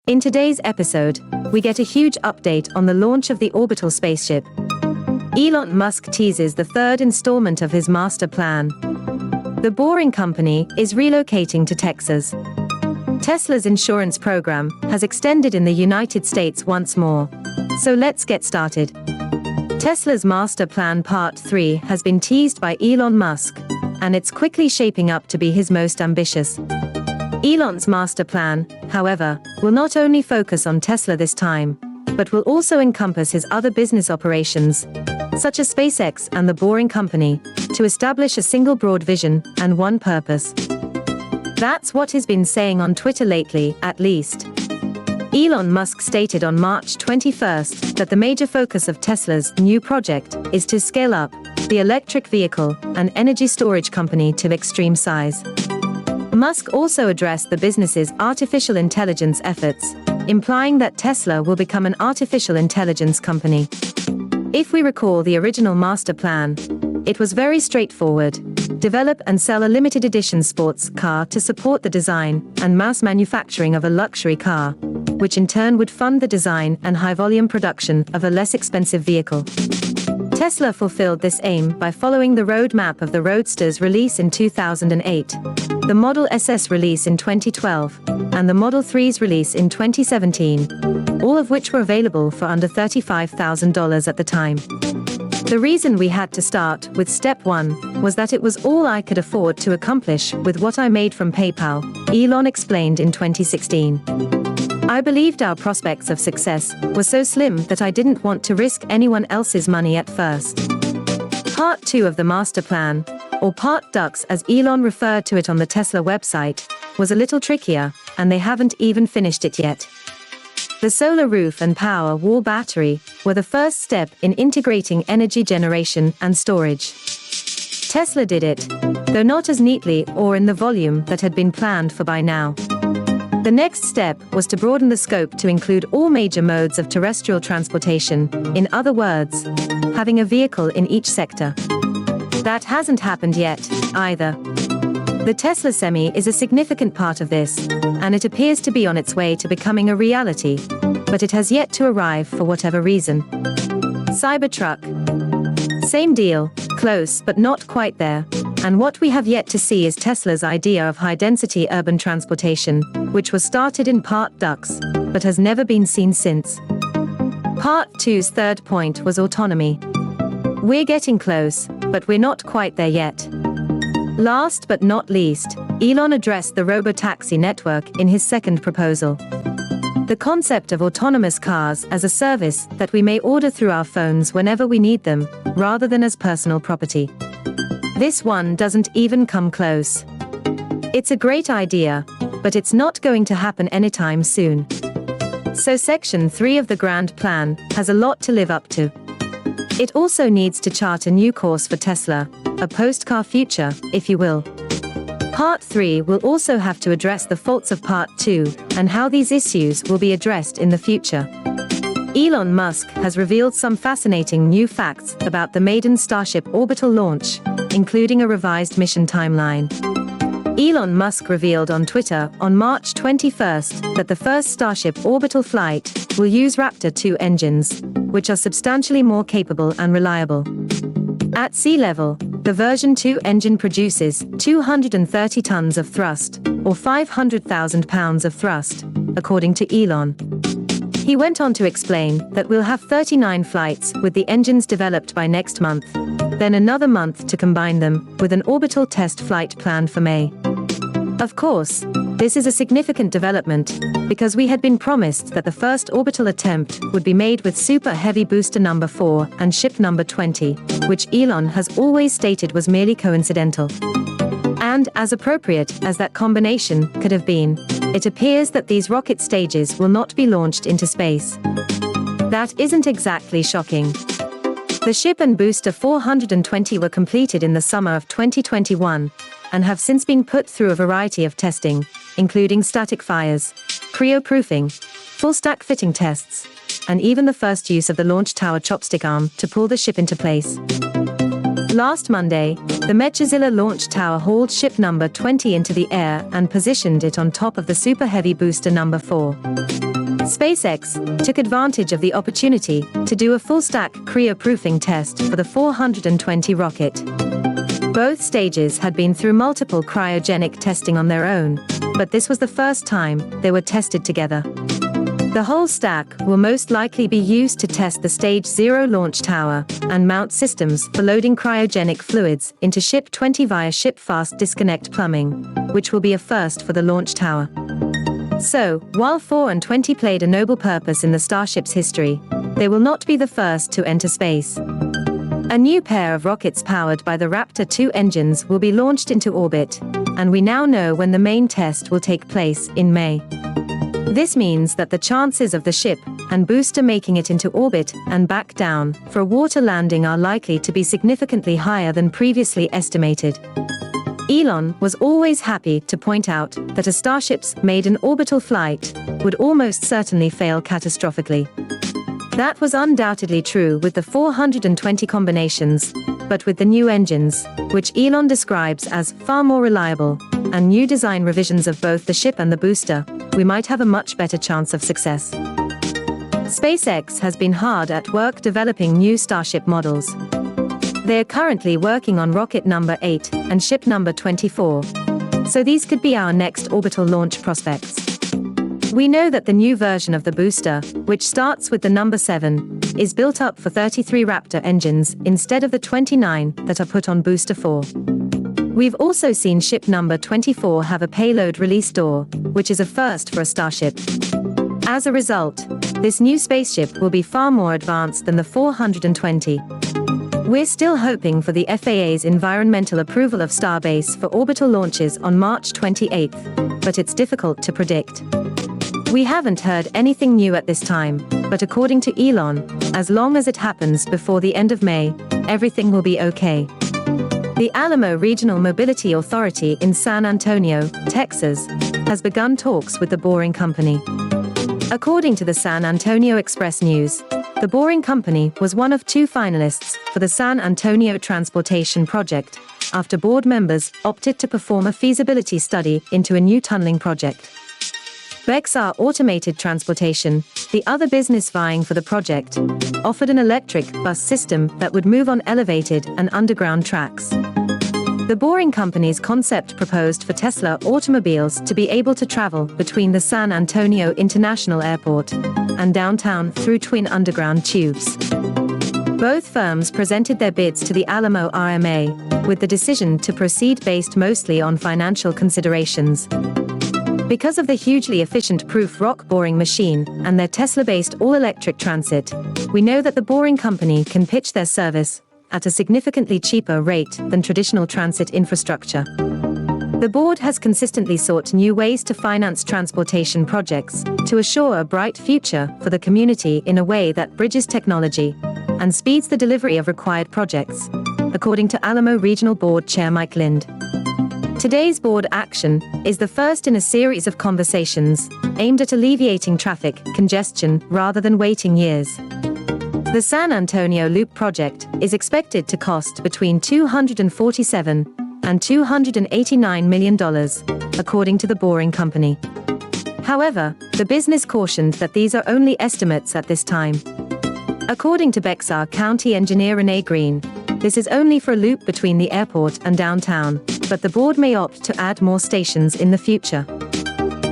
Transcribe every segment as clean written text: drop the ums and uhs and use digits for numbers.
In today's episode, we get a huge update on the launch of the orbital spaceship. Elon Musk teases the third installment of his master plan. The Boring Company is relocating to Texas. Tesla's insurance program has extended in the United States once more. So let's get started. Tesla's master plan Part 3 has been teased by Elon Musk, and it's quickly shaping up to be his most ambitious. Elon's master plan, however, will not only focus on Tesla this time, but will also encompass his other business operations, such as SpaceX and the Boring Company, to establish a single broad vision and one purpose. That's what he's been saying on Twitter lately, at least. Elon Musk stated on March 21st that the major focus of Tesla's new project is to scale up the electric vehicle and energy storage company to extreme size. Musk also addressed the business's artificial intelligence efforts, implying that Tesla will become an artificial intelligence company. If we recall the original master plan, it was very straightforward: develop and sell a limited edition sports car to support the design and mass manufacturing of a luxury car, which in turn would fund the design and high-volume production of a less expensive vehicle. Tesla fulfilled this aim by following the roadmap of the Roadster's release in 2008, the Model SS release in 2012, and the Model 3's release in 2017, all of which were available for under $35,000 at the time. The reason we had to start with Step 1 was that it was all I could afford to accomplish with what I made from PayPal, Elon explained in 2016. I believed our prospects of success were so slim that I didn't want to risk anyone else's money at first. Part 2 of the master plan, or Part Dux as Elon referred to it on the Tesla website, was a little trickier, and they haven't even finished it yet. The solar roof and power wall battery were the first step in integrating energy generation and storage. Tesla did it, though not as neatly or in the volume that had been planned for by now. The next step was to broaden the scope to include all major modes of terrestrial transportation, in other words, having a vehicle in each sector. That hasn't happened yet, either. The Tesla Semi is a significant part of this, and it appears to be on its way to becoming a reality, but it has yet to arrive for whatever reason. Cybertruck. Same deal, close but not quite there, and what we have yet to see is Tesla's idea of high-density urban transportation, which was started in Part Dux, but has never been seen since. Part 2's third point was autonomy. We're getting close, but we're not quite there yet. Last but not least, Elon addressed the Robo-Taxi Network in his second proposal. The concept of autonomous cars as a service that we may order through our phones whenever we need them, rather than as personal property. This one doesn't even come close. It's a great idea, but it's not going to happen anytime soon. So Section 3 of the Grand Plan has a lot to live up to. It also needs to chart a new course for Tesla, a post-car future, if you will. Part 3 will also have to address the faults of Part 2, and how these issues will be addressed in the future. Elon Musk has revealed some fascinating new facts about the maiden Starship orbital launch, including a revised mission timeline. Elon Musk revealed on Twitter on March 21st that the first Starship orbital flight will use Raptor 2 engines, which are substantially more capable and reliable. At sea level, the version 2 engine produces 230 tons of thrust, or 500,000 pounds of thrust, according to Elon. He went on to explain that we'll have 39 flights with the engines developed by next month, then another month to combine them, with an orbital test flight planned for May. Of course, this is a significant development, because we had been promised that the first orbital attempt would be made with Super Heavy Booster number 4 and Ship number 20, which Elon has always stated was merely coincidental. And as appropriate as that combination could have been, it appears that these rocket stages will not be launched into space. That isn't exactly shocking. The Ship and Booster 420 were completed in the summer of 2021, and have since been put through a variety of testing, including static fires, cryo-proofing, full-stack fitting tests, and even the first use of the launch tower chopstick arm to pull the ship into place. Last Monday, the Mechazilla launch tower hauled ship number 20 into the air and positioned it on top of the Super Heavy booster number 4. SpaceX took advantage of the opportunity to do a full-stack cryoproofing test for the 420 rocket. Both stages had been through multiple cryogenic testing on their own, but this was the first time they were tested together. The whole stack will most likely be used to test the Stage 0 launch tower and mount systems for loading cryogenic fluids into Ship 20 via ship-fast disconnect plumbing, which will be a first for the launch tower. So, while 4 and 20 played a noble purpose in the Starship's history, they will not be the first to enter space. A new pair of rockets powered by the Raptor 2 engines will be launched into orbit, and we now know when the main test will take place in May. This means that the chances of the ship and booster making it into orbit and back down for a water landing are likely to be significantly higher than previously estimated. Elon was always happy to point out that a Starship's maiden orbital flight would almost certainly fail catastrophically. That was undoubtedly true with the 420 combinations, but with the new engines, which Elon describes as far more reliable, and new design revisions of both the ship and the booster, we might have a much better chance of success. SpaceX has been hard at work developing new Starship models. They are currently working on rocket number 8 and ship number 24, so these could be our next orbital launch prospects. We know that the new version of the booster, which starts with the number 7, is built up for 33 Raptor engines instead of the 29 that are put on booster 4. We've also seen ship number 24 have a payload release door, which is a first for a Starship. As a result, this new spaceship will be far more advanced than the 420. We're still hoping for the FAA's environmental approval of Starbase for orbital launches on March 28, but it's difficult to predict. We haven't heard anything new at this time, but according to Elon, as long as it happens before the end of May, everything will be okay. The Alamo Regional Mobility Authority in San Antonio, Texas, has begun talks with the Boring Company. According to the San Antonio Express News, the Boring Company was one of 2 finalists for the San Antonio Transportation Project, after board members opted to perform a feasibility study into a new tunneling project. Bexar Automated Transportation, the other business vying for the project, offered an electric bus system that would move on elevated and underground tracks. The Boring Company's concept proposed for Tesla automobiles to be able to travel between the San Antonio International Airport and downtown through twin underground tubes. Both firms presented their bids to the Alamo RMA, with the decision to proceed based mostly on financial considerations. Because of the hugely efficient proof rock boring machine and their Tesla-based all-electric transit, we know that the Boring Company can pitch their service at a significantly cheaper rate than traditional transit infrastructure. The board has consistently sought new ways to finance transportation projects to assure a bright future for the community in a way that bridges technology and speeds the delivery of required projects, according to Alamo Regional Board Chair Mike Lind. Today's board action is the first in a series of conversations aimed at alleviating traffic congestion rather than waiting years. The San Antonio Loop project is expected to cost between $247 and $289 million, according to the Boring Company. However, the business cautioned that these are only estimates at this time. According to Bexar County engineer Renee Green, this is only for a loop between the airport and downtown, but the board may opt to add more stations in the future.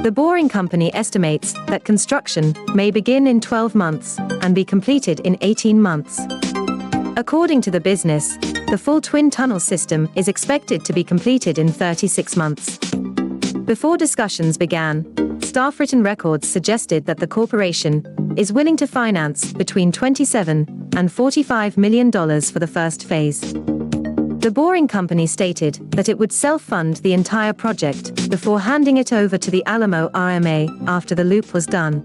The Boring Company estimates that construction may begin in 12 months and be completed in 18 months. According to the business, the full twin tunnel system is expected to be completed in 36 months. Before discussions began, staff-written records suggested that the corporation is willing to finance between $27 and $45 million for the first phase. The Boring Company stated that it would self-fund the entire project before handing it over to the Alamo RMA after the loop was done.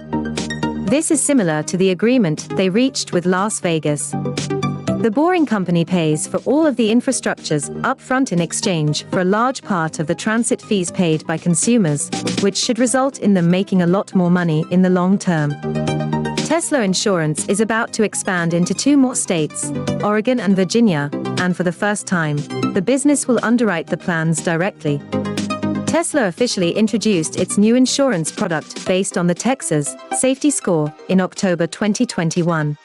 This is similar to the agreement they reached with Las Vegas. The Boring Company pays for all of the infrastructures upfront in exchange for a large part of the transit fees paid by consumers, which should result in them making a lot more money in the long term. Tesla Insurance is about to expand into 2 more states, Oregon and Virginia, and for the first time, the business will underwrite the plans directly. Tesla officially introduced its new insurance product based on the Texas Safety Score in October 2021.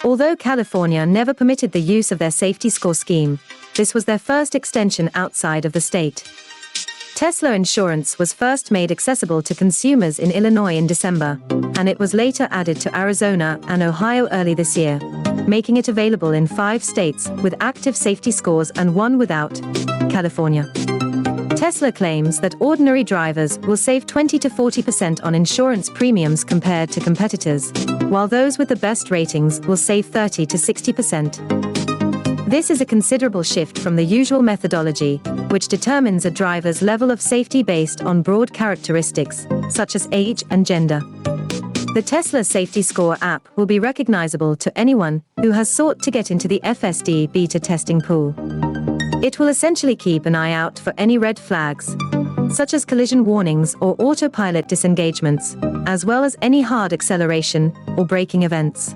Although California never permitted the use of their safety score scheme, this was their first extension outside of the state. Tesla Insurance was first made accessible to consumers in Illinois in December, and it was later added to Arizona and Ohio early this year, making it available in 5 states with active safety scores and 1 without, California. Tesla claims that ordinary drivers will save 20 to 40% on insurance premiums compared to competitors, while those with the best ratings will save 30 to 60%. This is a considerable shift from the usual methodology, which determines a driver's level of safety based on broad characteristics, such as age and gender. The Tesla Safety Score app will be recognizable to anyone who has sought to get into the FSD beta testing pool. It will essentially keep an eye out for any red flags, such as collision warnings or autopilot disengagements, as well as any hard acceleration or braking events.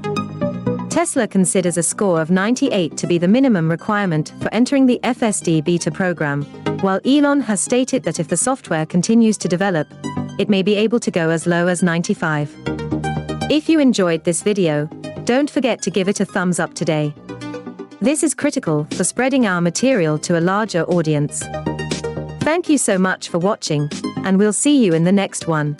Tesla considers a score of 98 to be the minimum requirement for entering the FSD beta program, while Elon has stated that if the software continues to develop, it may be able to go as low as 95. If you enjoyed this video, don't forget to give it a thumbs up today. This is critical for spreading our material to a larger audience. Thank you so much for watching, and we'll see you in the next one.